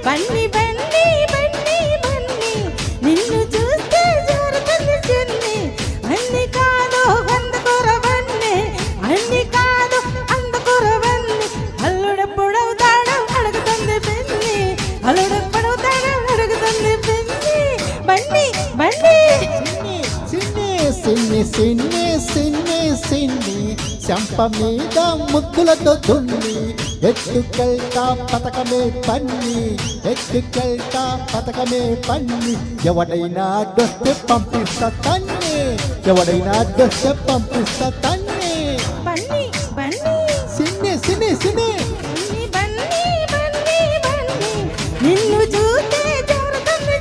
బన్ని బన్ని బన్ని బన్ని నిన్ను చూస్తే జారుతుంది చున్ని అన్ని కాదు అందుకొరవన్ని అన్ని కాదు అందుకొరవన్ని అల్లుడెప్పుడవుతాడో అడుగుతుంది పిన్ని అల్లుడెప్పుడవుతాడో అడుగుతుంది పిన్ని బన్ని బన్ని సిన్ని సిన్ని సిన్ని సిన్ని చంప మీద ముద్దులతో దున్ని ఎత్తుకెళ్తా పథకమే పన్ని ఎత్తుకెళ్తా పథకమే పన్ని ఎవడైనా దొస్తే పంపిస్తా తన్ని ఎవడైనా దొస్తే పంపిస్తా తన్ని బన్ని బన్ని సిన్ని సిన్ని సిన్ని బన్ని బన్ని బన్ని నిన్ను చూస్తే జారుతుంది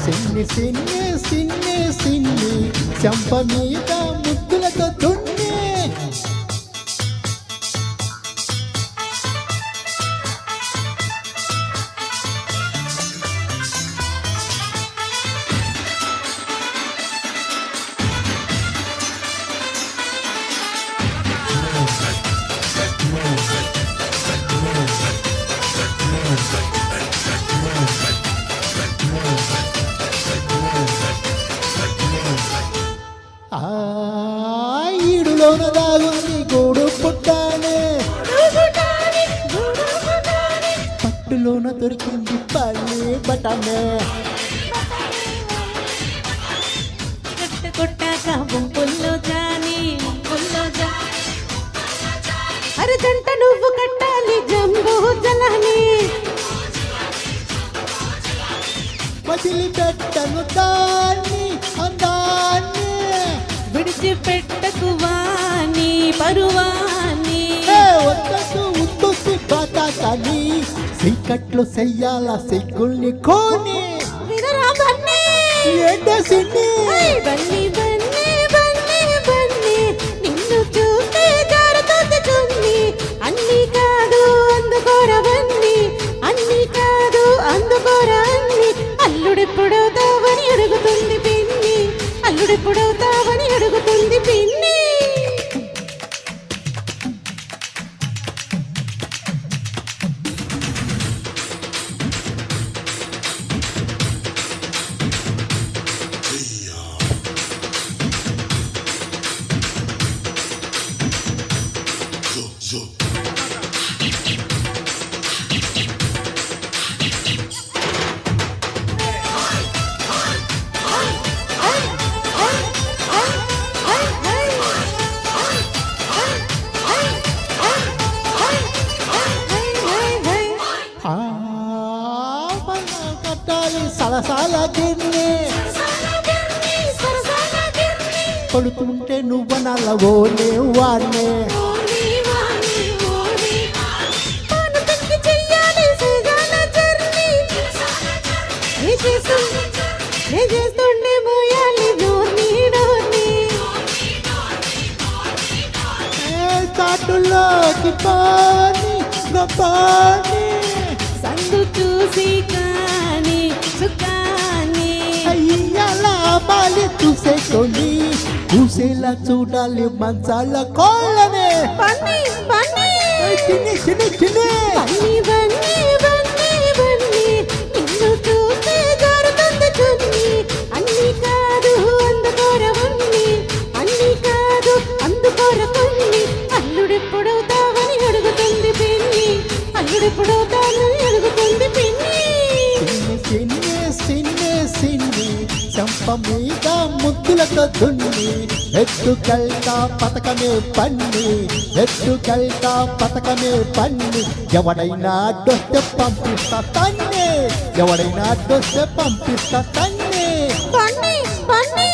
చున్ని సిన్ని సిన్ని సిన్ని సిన్ని చంప మీద ముద్దులతో దున్ని ఈడులోన దాగుంది గూడు పుట్టానే పట్టులోన దొరికింది పల్లి బటనే కొట్టాక గుంపుల్లో జాని అరజంట నువ్వు కట్టాలి జంబూ జలాని వదిలిపెట్టను దాన్ని అందాన్ని విడిచిపెట్టకు వాని పరువాని వద్దకు ఉత్తుసి బాతాని సీకట్లు చెయ్యాల సిగ్గుల్ని కోని వినరా బన్నీ ఏంటసింది బన్నీ బన్నీ బన్నీ బన్నీ నిన్ను చూస్తే జారుతుంది చున్ని అన్ని కాదు అందుకోరవన్నీ అన్ని కాదు అందుకోరవన్నీ అల్లుడెప్పుడవుతావని అడుగుతుంది పిన్ని అల్లుడెప్పుడవుతావని అడుగుతుంది పిన్ని కట్టాలి సలసాల గిన్నె కొడుతుంటే నువ్వు నల్లవోనే వాడినే చేస్తుండే మోయాలి డోర్ని డోర్ని చాటులోకి పాని గొప్పని సందు చూసి కాని సుఖాని అయ్యాల బాలి చూసేకొని చూసేలా చూడాలి మంచాల కోళ్ళనే బన్నీ బన్నీ చిన్ని చిన్ని చిన్ని బన్నీ బన్నీ బన్నీ బన్నీ నిన్ను చూస్తే జారుతుంది చున్ని అన్ని కాదు అందుకోరవన్నీ అన్ని కాదు అందుకోరవన్నీ అల్లుడెప్పుడవుతావని అడుగుతుంది పిన్ని అల్లుడెప్పుడవుతావని అడుగుతుంది పిన్ని సిన్ని సిన్ని సిన్ని చంప మీద ముద్దులతో దున్ని ఎత్తుకెళ్తా పథకమే పన్ని ఎత్తుకెళ్తా పథకమే పన్ని ఎవడైనా అడ్డొస్తే పంపిస్తా తన్ని ఎవడైనా అడ్డొస్తే పంపిస్తా తన్ని బన్నీ బన్నీ